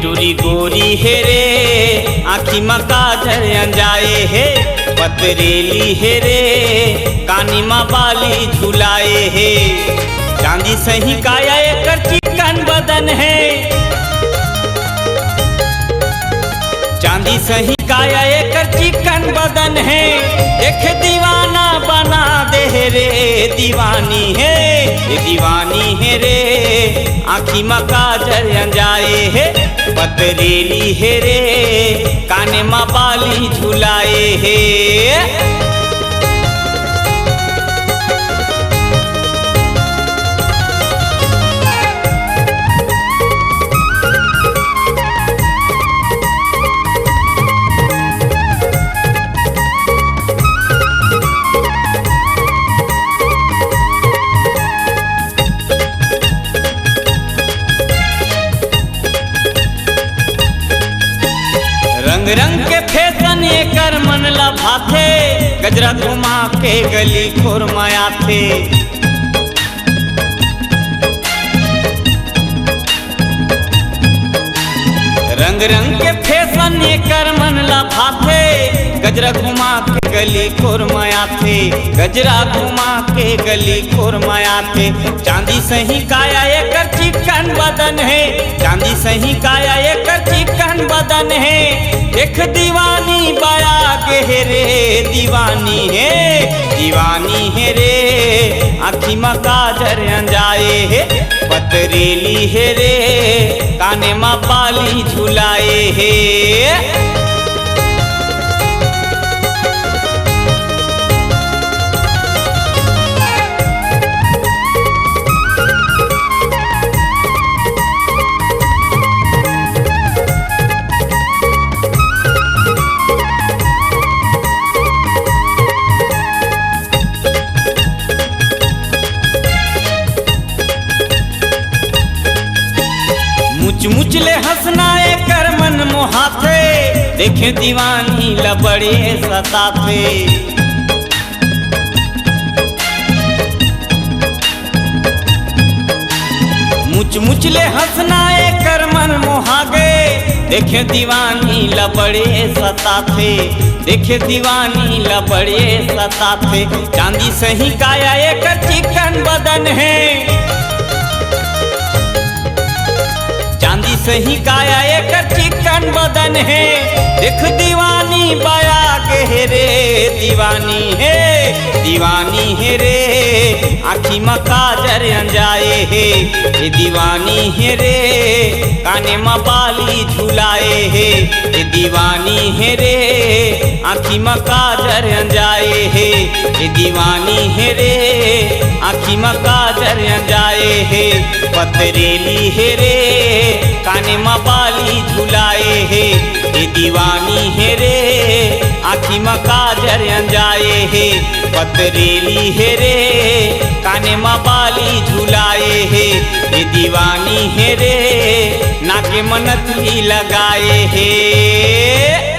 टिटूरी गोरी है रे आँखी में काजर अंजाए है, पतरेली है रे कानी माँ बाली झुलाए है। चांदी सही काया एकर चिकन बदन है, चांदी सही काया एकर चिकन बदन है। देख दीवाना बना दे रे दीवानी है, ये दीवानी है रे आँखी में काजर अंजाए है, पतरेली है रे काने माँ बाली झुलाए है। रंग रंग के फैशन एकर मन ला भाथे, गजरा घुमा के गली खोर माया थे। रंग रंग के फैशन एकर मन ला भाथे, गजरा घुमा के गली खोर माया थे, गजरा घुमा के गली खोर माया थे। चांदी सही काया एकर चिकन बदन है, चांदी सही काया एकर चिकन बदन है। देख दीवानी बया के रे दीवानी है, दीवानी है रे आँखी में काजर अंजाए है, पतरेली है रे काने माँ बाली झुलाए है। मुचले हंसना एकर मन मोहाथे, देखे दीवानी लबड़े सताथे। मुचले हंसना एकर मन मोहागे, देखे दीवानी लबड़े सताथे, देखे दीवानी लबड़े सताथे। चांदी सही काया एकर चिकन बदन है, चांदी सही काया एकर चिकन बदन है। देख दीवानी बया के रे दीवानी है, दीवानी है रे आँखी में काजर अंजाए है, ये दीवानी है रे काने में बाली झुलाए है, ये दीवानी है रे आँखी में काजर अंजाए है, ये दीवानी है रे आँखी में काजर अंजाए है, पतरेली है रे काने माँ बाली झुलाए है, ये दीवानी है रे आँखी में काजर अंजाए है, पतरेली है रे काने माँ बाली झुलाए है, ये दीवानी है रे नाके मनथली लगाए है।